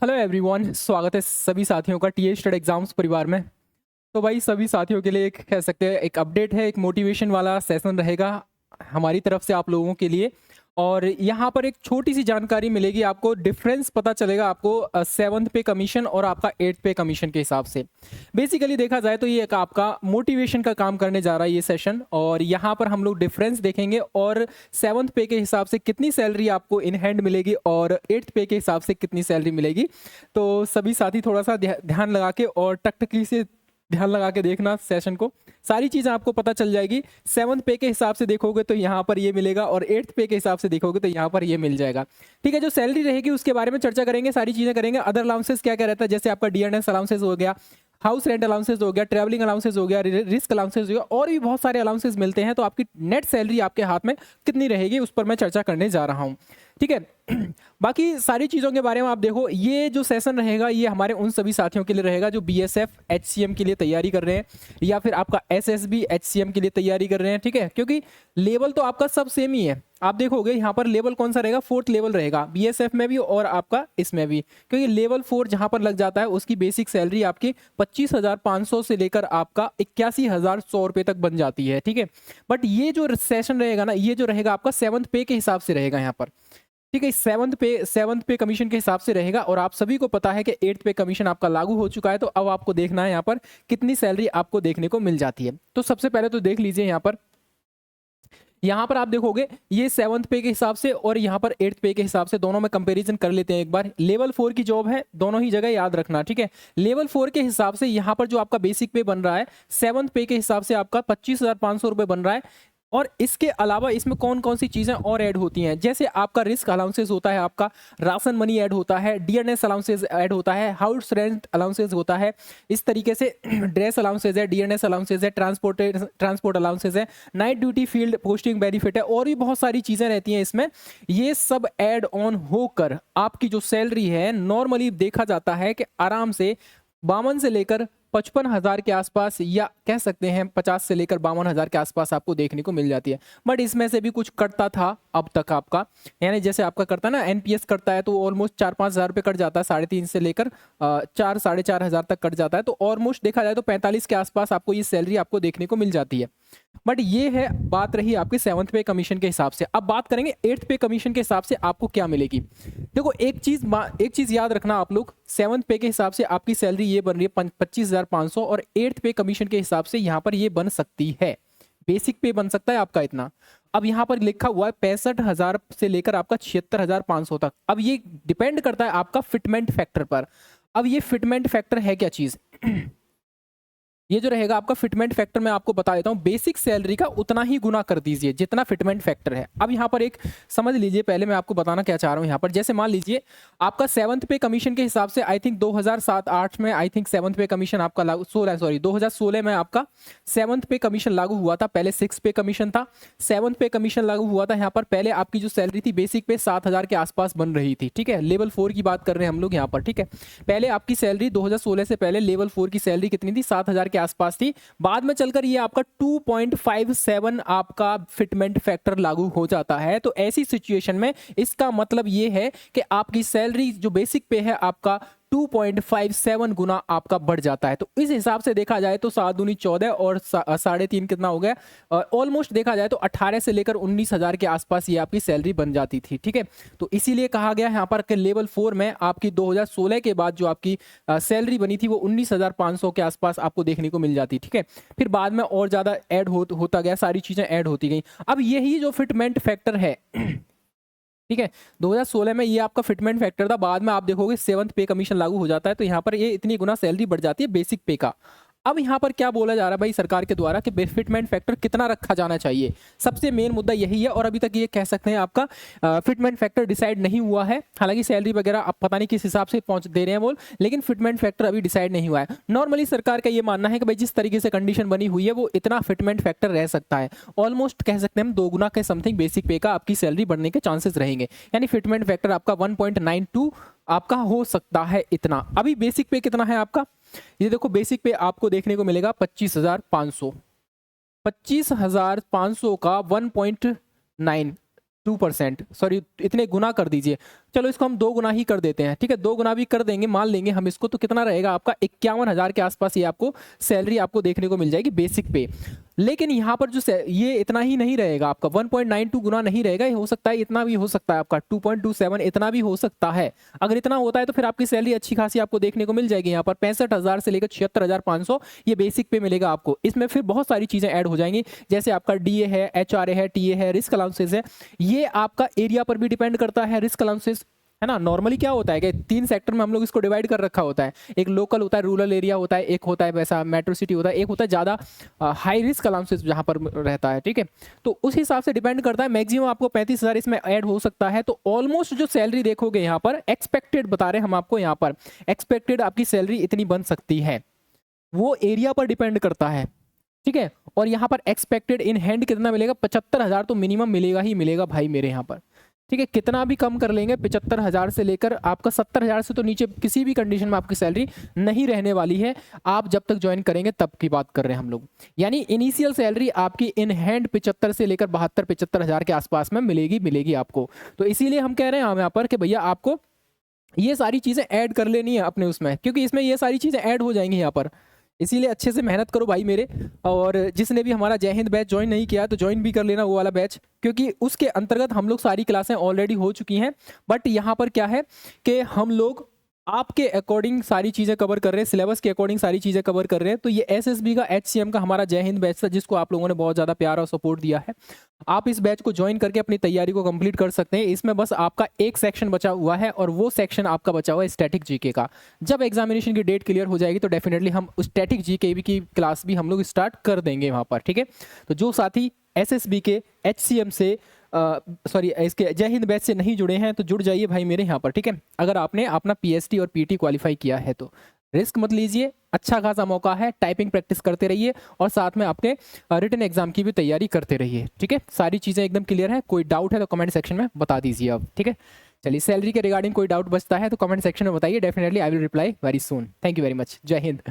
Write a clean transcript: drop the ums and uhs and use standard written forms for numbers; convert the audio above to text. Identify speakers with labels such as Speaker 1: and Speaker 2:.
Speaker 1: Hello everyone, स्वागत है सभी साथियों का टीए स्टड एग्जाम्स परिवार में। तो भाई सभी साथियों के लिए एक कह सकते हैं एक अपडेट है, एक मोटिवेशन वाला सेशन रहेगा हमारी तरफ से आप लोगों के लिए। और यहाँ पर एक छोटी सी जानकारी मिलेगी आपको, डिफरेंस पता चलेगा आपको सेवन्थ पे कमीशन और आपका एट्थ पे कमीशन के हिसाब से। बेसिकली देखा जाए तो ये एक आपका मोटिवेशन का काम करने जा रहा है ये सेशन, और यहाँ पर हम लोग डिफरेंस देखेंगे और सेवन्थ पे के हिसाब से कितनी सैलरी आपको इन हैंड मिलेगी और एट्थ पे के हिसाब से कितनी सैलरी मिलेगी। तो सभी साथी थोड़ा सा ध्यान लगा के और टकटकी से ध्यान लगा के देखना सेशन को, सारी चीज़ें आपको पता चल जाएगी। सेवन्थ पे के हिसाब से देखोगे तो यहाँ पर ये मिलेगा और एट्थ पे के हिसाब से देखोगे तो यहाँ पर ये मिल जाएगा। ठीक है, जो सैलरी रहेगी उसके बारे में चर्चा करेंगे, सारी चीज़ें करेंगे। अदर अलाउंसेस क्या क्या रहता है, जैसे आपका डीएनएस अलाउंसेस हो गया, हाउस रेंट अलाउंसेस हो गया, ट्रैवलिंग अलाउंसेस हो गया, रिस्क अलाउंसेस हो गया, और भी बहुत सारे अलाउंसेस मिलते हैं। तो आपकी नेट सैलरी आपके हाथ में कितनी रहेगी उस पर मैं चर्चा करने जा रहा हूँ। ठीक है, बाकी सारी चीज़ों के बारे में आप देखो, ये जो सेशन रहेगा ये हमारे उन सभी साथियों के लिए रहेगा जो बीएसएफ एचसीएम के लिए तैयारी कर रहे हैं या फिर आपका एसएसबी एचसीएम के लिए तैयारी कर रहे हैं। ठीक है, क्योंकि लेवल तो आपका सब सेम ही है। आप देखोगे यहाँ पर लेवल कौन सा रहेगा, फोर्थ लेवल रहेगा बीएसएफ में भी और आपका इसमें भी, क्योंकि लेवल 4 जहाँ पर लग जाता है उसकी बेसिक सैलरी आपकी 25,500 से लेकर आपका 81,100 रुपये तक बन जाती है। ठीक है, बट ये जो सेशन रहेगा ना, ये जो रहेगा आपका सेवन्थ पे के हिसाब से रहेगा यहाँ पर। ठीक है, सेवन्थ पे कमीशन के हिसाब से रहेगा। और आप सभी को पता है कि एट्थ पे कमीशन आपका लागू हो चुका है, तो अब आपको देखना है यहाँ पर कितनी सैलरी आपको देखने को मिल जाती है। तो सबसे पहले तो देख लीजिए यहाँ पर आप देखोगे ये सेवन्थ पे के हिसाब से और यहाँ पर एट्थ पे के हिसाब से, दोनों में कंपैरिजन कर लेते हैं एक बार। लेवल 4 की जॉब है, दोनों ही जगह याद रखना। ठीक है, लेवल 4 के हिसाब से यहाँ पर जो आपका बेसिक पे बन रहा है, सेवन्थ पे के हिसाब से आपका 25,500 रुपये बन रहा है। और इसके अलावा इसमें कौन कौन सी चीज़ें और ऐड होती हैं, जैसे आपका रिस्क अलाउंसेस होता है, आपका राशन मनी ऐड होता है, डीएनएस अलाउंसेस ऐड होता है, हाउस रेंट अलाउंसेस होता है, इस तरीके से ड्रेस अलाउंसेस है, डीएनएस अलाउंसेस है, ट्रांसपोर्ट अलाउंसेस है, night duty field posting benefit है, और भी बहुत सारी चीज़ें रहती हैं इसमें। ये सब ऐड ऑन होकर आपकी जो सैलरी है, नॉर्मली देखा जाता है कि आराम से 52 से लेकर 55,000 के आसपास, या कह सकते हैं 50 से लेकर 52,000 के आसपास आपको देखने को मिल जाती है। बट इसमें से भी कुछ कटता था अब तक आपका, यानी जैसे आपका करता है ना एनपीएस कटता है, तो ऑलमोस्ट 4-5 हज़ार रुपये कट जाता है, 3.5 से लेकर 4-4.5 हज़ार तक कट जाता है। तो ऑलमोस्ट देखा जाए तो 45 के आसपास आपको ये सैलरी आपको देखने को मिल जाती है। बट ये है, बात रही आपकी सेवन्थ पे कमीशन के हिसाब से। अब बात करेंगे एट्थ पे कमीशन के हिसाब से आपको क्या मिलेगी। देखो एक चीज याद रखना आप लोग, सेवन्थ पे के हिसाब से आपकी सैलरी ये बन रही है 25,500, और एट्थ पे कमीशन के हिसाब से यहाँ पर ये बन सकती है, बेसिक पे बन सकता है आपका इतना। अब यहाँ पर लिखा हुआ है 65,000 से लेकर आपका 76,500 तक। अब ये डिपेंड करता है आपका फिटमेंट फैक्टर पर। अब ये फिटमेंट फैक्टर है क्या चीज ये जो रहेगा आपका फिटमेंट फैक्टर, मैं आपको बता देता हूं, बेसिक सैलरी का उतना ही गुना कर दीजिए जितना फिटमेंट फैक्टर है। अब यहाँ पर एक समझ लीजिए, पहले मैं आपको बताना क्या चाह रहा हूँ यहाँ पर, जैसे मान लीजिए आपका सेवन्थ पे कमीशन के हिसाब से आई थिंक 2007-8 में आई थिंक सेवन्थ पे कमीशन आपका लागू 2016 में आपका सेवन्थ पे कमीशन लागू हुआ था। पहले 6 पे कमीशन था, सेवन्थ पे कमीशन लागू हुआ था। यहाँ पर पहले आपकी जो सैलरी थी बेसिक पे 7,000 के आसपास बन रही थी। ठीक है, लेवल 4 की बात कर रहे हैं हम लोग यहाँ पर। ठीक है, पहले आपकी सैलरी 2016 से पहले लेवल 4 की सैलरी कितनी थी, 7,000 के आसपास थी। बाद में चलकर ये आपका 2.57 आपका फिटमेंट फैक्टर लागू हो जाता है। तो ऐसी सिचुएशन में इसका मतलब ये है कि आपकी सैलरी जो बेसिक पे है आपका 2.57 गुना आपका बढ़ जाता है। तो इस हिसाब से देखा जाए तो 7 दूनी 14 और 3.5 कितना हो गया, ऑलमोस्ट देखा जाए तो 18 से लेकर 19,000 के आसपास ये आपकी सैलरी बन जाती थी। ठीक है, तो इसीलिए कहा गया यहाँ पर कि लेवल 4 में आपकी 2016 के बाद जो आपकी सैलरी बनी थी वो 19,500 के आसपास आपको देखने को मिल जाती। ठीक है, फिर बाद में और ज़्यादा ऐड होता गया, सारी चीज़ें ऐड होती गई। अब यही जो फिटमेंट फैक्टर है ठीक है, 2016 में ये आपका फिटमेंट फैक्टर था। बाद में आप देखोगे सेवन्थ पे कमीशन लागू हो जाता है, तो यहाँ पर ये इतनी गुना सैलरी बढ़ जाती है बेसिक पे का। अब यहाँ पर क्या बोला जा रहा है भाई सरकार के द्वारा कि फिटमेंट फैक्टर कितना रखा जाना चाहिए, सबसे मेन मुद्दा यही है। और अभी तक ये कह सकते हैं आपका फिटमेंट फैक्टर डिसाइड नहीं हुआ है। हालांकि सैलरी वगैरह आप पता नहीं किस हिसाब से पहुंच दे रहे हैं बोल, लेकिन फिटमेंट फैक्टर अभी डिसाइड नहीं हुआ है। नॉर्मली सरकार का ये मानना है कि भाई जिस तरीके से कंडीशन बनी हुई है वो इतना फिटमेंट फैक्टर रह सकता है। ऑलमोस्ट कह सकते हैं हम 2 गुना के समथिंग बेसिक पे का आपकी सैलरी बढ़ने के चांसेस रहेंगे, यानी फिटमेंट फैक्टर आपका 1.92 आपका हो सकता है इतना। अभी बेसिक पे कितना है आपका, ये देखो बेसिक पे आपको देखने को मिलेगा 25,500। 25,500 का 1.92%, सॉरी इतने गुना कर दीजिए, चलो इसको हम 2 गुना ही कर देते हैं, ठीक है, 2 गुना भी कर देंगे, मान लेंगे हम इसको, तो कितना रहेगा आपका 51,000 के आसपास ये आपको सैलरी आपको देखने को मिल जाएगी बेसिक पे। लेकिन यहाँ पर जो ये इतना ही नहीं रहेगा आपका, 1.92 गुना नहीं रहेगा, ये हो सकता है इतना भी हो सकता है आपका 2.27 इतना भी हो सकता है। अगर इतना होता है तो फिर आपकी सैलरी अच्छी खासी आपको देखने को मिल जाएगी। यहाँ पर 65,000 से लेकर 76,500 ये बेसिक पे मिलेगा आपको। इसमें फिर बहुत सारी चीज़ें ऐड हो जाएंगी, जैसे आपका DA है, HRA है, TA है, रिस्क अलाउंसेस है। ये आपका एरिया पर भी डिपेंड करता है रिस्क अलाउंसेस, है ना। नॉर्मली क्या होता है कि 3 सेक्टर में हम लोग इसको डिवाइड कर रखा होता है, एक लोकल होता है, रूरल एरिया होता है, एक होता है वैसा मेट्रो सिटी होता है, एक होता है ज़्यादा हाई रिस्क अलाउंसेस जहाँ पर रहता है, ठीक है। तो उस हिसाब से डिपेंड करता है, मैक्सिमम आपको 35,000 इसमें ऐड हो सकता है। तो ऑलमोस्ट जो सैलरी देखोगे यहाँ पर एक्सपेक्टेड बता रहे हैं हम आपको, यहाँ पर एक्सपेक्टेड आपकी सैलरी इतनी बन सकती है, वो एरिया पर डिपेंड करता है, ठीक है। और यहाँ पर एक्सपेक्टेड इन हैंड कितना मिलेगा, 75,000 तो मिनिमम मिलेगा ही मिलेगा भाई मेरे यहाँ पर, ठीक है। कितना भी कम कर लेंगे 75,000 से लेकर आपका 70,000 से तो नीचे किसी भी कंडीशन में आपकी सैलरी नहीं रहने वाली है। आप जब तक ज्वाइन करेंगे तब की बात कर रहे हैं हम लोग, यानी इनिशियल सैलरी आपकी इन हैंड 75 से लेकर 72-75,000 के आसपास में मिलेगी आपको। तो इसीलिए हम कह रहे हैं हम यहाँ पर कि भैया आपको ये सारी चीज़ें ऐड कर लेनी है अपने उसमें, क्योंकि इसमें ये सारी चीज़ें ऐड हो जाएंगी यहाँ पर। इसीलिए अच्छे से मेहनत करो भाई मेरे, और जिसने भी हमारा जय हिंद बैच ज्वाइन नहीं किया तो ज्वाइन भी कर लेना वो वाला बैच, क्योंकि उसके अंतर्गत हम लोग सारी क्लासें ऑलरेडी हो चुकी हैं। बट यहाँ पर क्या है कि हम लोग आपके अकॉर्डिंग सारी चीज़ें कवर कर रहे हैं, सिलेबस के अकॉर्डिंग सारी चीज़ें कवर कर रहे हैं। तो ये SSB का HCM का हमारा जय हिंद बैच था, जिसको आप लोगों ने बहुत ज़्यादा प्यार और सपोर्ट दिया है। आप इस बैच को ज्वाइन करके अपनी तैयारी को कंप्लीट कर सकते हैं। इसमें बस आपका एक सेक्शन बचा हुआ है, और वो सेक्शन आपका बचा हुआ है स्टैटिक जीके का। जब एग्जामिनेशन की डेट क्लियर हो जाएगी तो डेफिनेटली हम उस स्टैटिक जीके की क्लास भी हम लोग स्टार्ट कर देंगे वहाँ पर, ठीक है। तो जो साथी SSB के HCM से इसके जय हिंद बैच से नहीं जुड़े हैं तो जुड़ जाइए भाई मेरे यहाँ पर, ठीक है। अगर आपने अपना PST और PT क्वालिफाई किया है तो रिस्क मत लीजिए, अच्छा खासा मौका है, टाइपिंग प्रैक्टिस करते रहिए और साथ में अपने रिटन एग्जाम की भी तैयारी करते रहिए, ठीक है। सारी चीज़ें एकदम क्लियर है, कोई डाउट है तो कमेंट सेक्शन में बता दीजिए अब, ठीक है। चलिए, सैलरी के रिगार्डिंग कोई डाउट बचता है तो कमेंट सेक्शन में बताइए, definitely I will reply very soon. Thank you very much, जय हिंद।